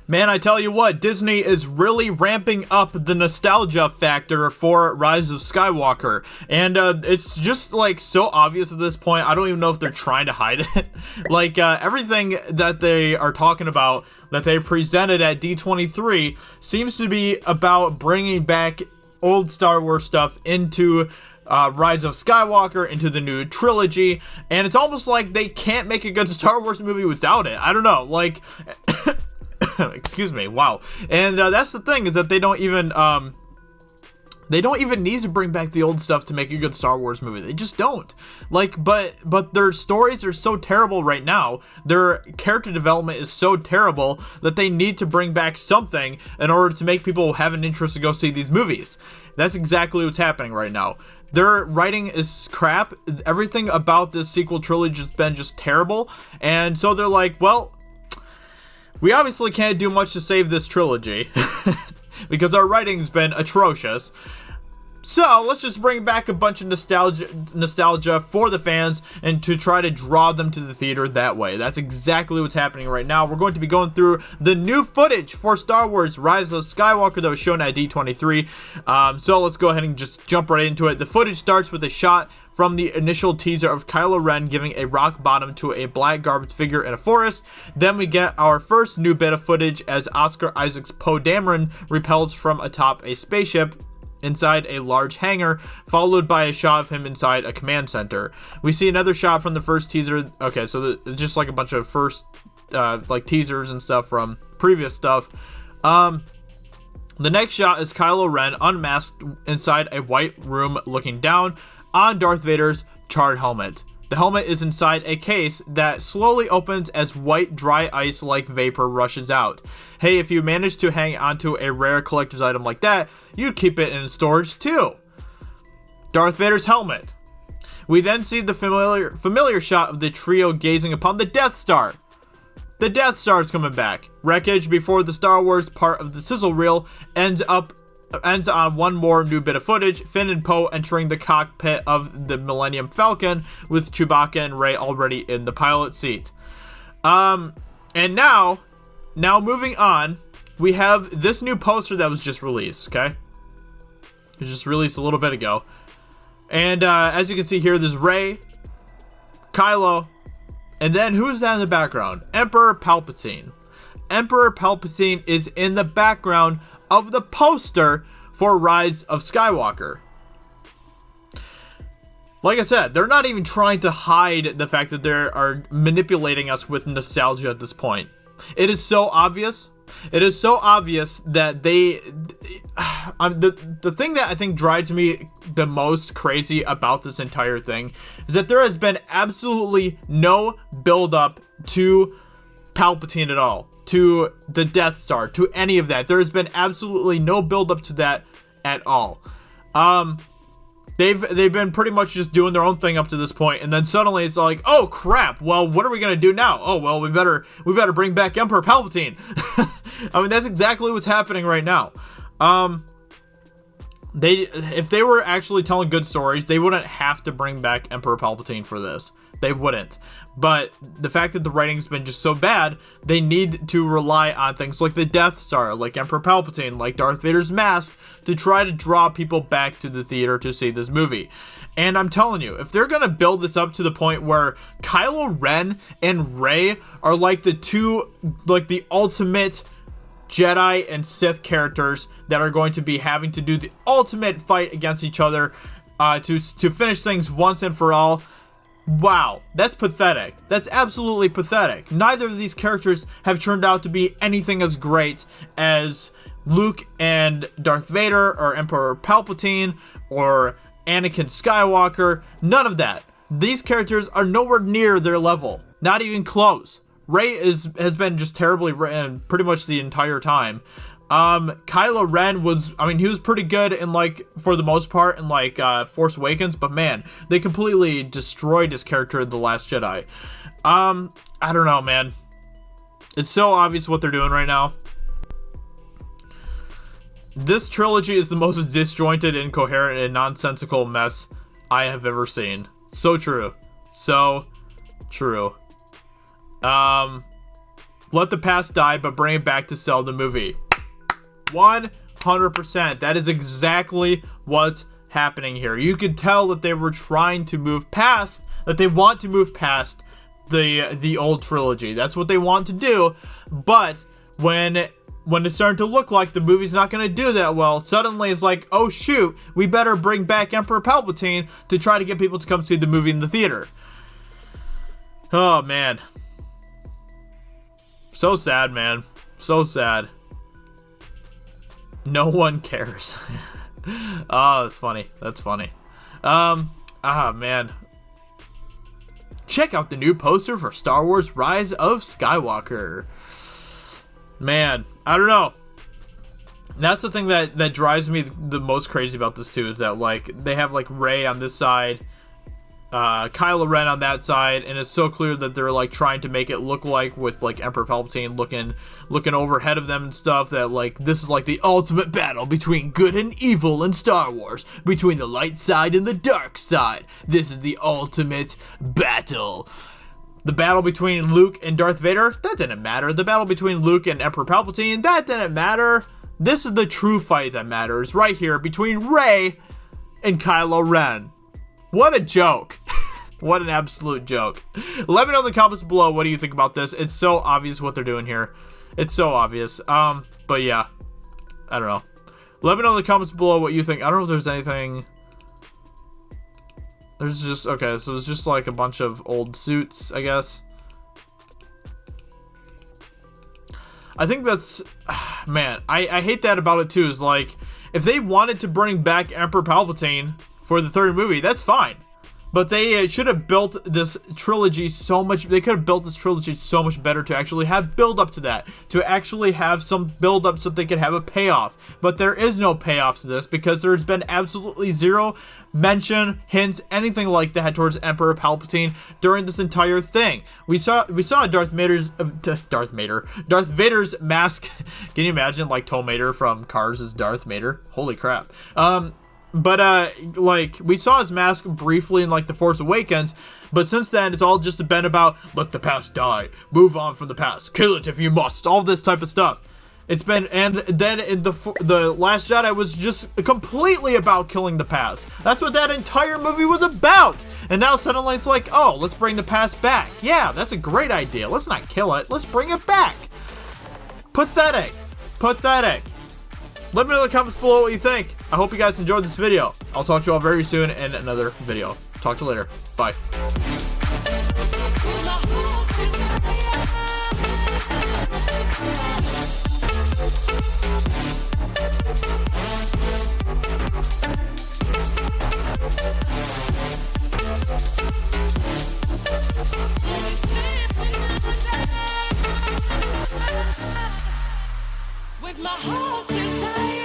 Man, I tell you what, Disney is really ramping up the nostalgia factor for Rise of Skywalker. And it's just like so obvious at this point. I don't even know if they're trying to hide it. Like everything that they are talking about that they presented at D23 seems to be about bringing back old Star Wars stuff into Rise of Skywalker, into the new trilogy. And it's almost like they can't make a good Star Wars movie without it. I don't know, like... excuse me, wow. And that's the thing, is that they don't even need to bring back the old stuff to make a good Star Wars movie. They just don't. Like, but their stories are so terrible right now, their character development is so terrible that they need to bring back something in order to make people have an interest to go see these movies. That's exactly what's happening right now. Their writing is crap. Everything about this sequel trilogy has been just terrible. And so they're like, well, we obviously can't do much to save this trilogy because our writing's been atrocious. So let's just bring back a bunch of nostalgia for the fans and to try to draw them to the theater that way. That's exactly what's happening right now. We're going to be going through the new footage for Star Wars Rise of Skywalker that was shown at D23. So let's go ahead and just jump right into it. The footage starts with a shot from the initial teaser of Kylo Ren giving a rock bottom to a black garbed figure in a forest. Then we get our first new bit of footage as Oscar Isaac's Poe Dameron repels from atop a spaceship inside a large hangar, followed by a shot of him inside a command center. We see another shot from the first teaser. Okay, so just like a bunch of first like teasers and stuff from previous stuff. The next shot is Kylo Ren unmasked inside a white room looking down on Darth Vader's charred helmet. The helmet is inside a case that slowly opens as white dry ice like vapor rushes out. Hey, if you manage to hang onto a rare collector's item like that, you'd keep it in storage too. Darth Vader's helmet. We then see the familiar shot of the trio gazing upon the Death Star. The Death Star is coming back. Wreckage before the Star Wars part of the sizzle reel ends on one more new bit of footage, Finn and Poe entering the cockpit of the Millennium Falcon with Chewbacca and Rey already in the pilot seat. And now moving on, we have this new poster that was just released, okay? It was just released a little bit ago. And as you can see here, there's Rey, Kylo, and then who's that in the background? Emperor Palpatine. Emperor Palpatine is in the background of the poster for Rise of Skywalker. Like I said, they're not even trying to hide the fact that they are manipulating us with nostalgia at this point. It is so obvious. It is so obvious that the thing that I think drives me the most crazy about this entire thing is that there has been absolutely no build up to Palpatine at all, to the Death Star, to any of that. There has been absolutely no build up to that at all. They've been pretty much just doing their own thing up to this point, and then suddenly it's like, oh crap, well, what are we gonna do now? Oh well, we better bring back Emperor Palpatine. I mean, that's exactly what's happening right now. If they were actually telling good stories, they wouldn't have to bring back Emperor Palpatine for this. They wouldn't. But the fact that the writing's been just so bad, they need to rely on things like the Death Star, like Emperor Palpatine, like Darth Vader's mask, to try to draw people back to the theater to see this movie. And I'm telling you, if they're gonna build this up to the point where Kylo Ren and Rey are like the ultimate Jedi and Sith characters that are going to be having to do the ultimate fight against each other to finish things once and for all. Wow, that's pathetic. That's absolutely pathetic. Neither of these characters have turned out to be anything as great as Luke and Darth Vader, or Emperor Palpatine, or Anakin Skywalker. None of that. These characters are nowhere near their level. Not even close. Rey has been just terribly written pretty much the entire time. Kylo Ren he was pretty good in, like, for the most part in, like, Force Awakens, but man, they completely destroyed his character in The Last Jedi. I don't know, man. It's so obvious what they're doing right now. This trilogy is the most disjointed, incoherent, and nonsensical mess I have ever seen. So true. So true. Let the past die, but bring it back to sell the movie. 100%. That is exactly what's happening here. You could tell that they were trying to move past, that they want to move past the old trilogy. That's what they want to do. But when it's starting to look like the movie's not going to do that well, suddenly it's like, oh shoot, we better bring back Emperor Palpatine to try to get people to come see the movie in the theater. Oh man. So sad, man. So sad. No one cares. Oh, that's funny. That's funny. Man. Check out the new poster for Star Wars Rise of Skywalker. Man, I don't know. That's the thing that drives me the most crazy about this too, is that like they have like Rey on this side, Kylo Ren on that side, and it's so clear that they're like trying to make it look like, with like Emperor Palpatine looking overhead of them and stuff, that like this is like the ultimate battle between good and evil in Star Wars, between the light side and the dark side. This is the ultimate battle. The battle between Luke and Darth Vader, that didn't matter. The battle between Luke and Emperor Palpatine, that didn't matter. This is the true fight that matters, right here, between Rey and Kylo Ren. What a joke. What an absolute joke. Let me know in the comments below, what do you think about this? It's so obvious what they're doing here. It's so obvious. But yeah, I don't know. Let me know in the comments below what you think. I don't know if there's anything. There's just, okay, so it's just like a bunch of old suits, I guess. I think that's, man, I hate that about it too, is like, if they wanted to bring back Emperor Palpatine for the third movie, that's fine. But they should have built this trilogy so much, they could have built this trilogy so much better to actually have build up to that, to actually have some build up so they could have a payoff. But there is no payoff to this, because there's been absolutely zero mention, hints, anything like that towards Emperor Palpatine during this entire thing. We saw Darth Vader's mask. Can you imagine like Tow Mater from Cars as Darth Vader? Holy crap. But like, we saw his mask briefly in like The Force Awakens, but since then it's all just been about let the past die, move on from the past, kill it if you must, all this type of stuff. It's been, and then in the Last Jedi was just completely about killing the past. That's what that entire movie was about. And now suddenly it's like, oh, let's bring the past back. Yeah, that's a great idea. Let's not kill it. Let's bring it back. Pathetic. Pathetic. Let me know in the comments below what you think. I hope you guys enjoyed this video. I'll talk to you all very soon in another video. Talk to you later. Bye. With my heart's desire.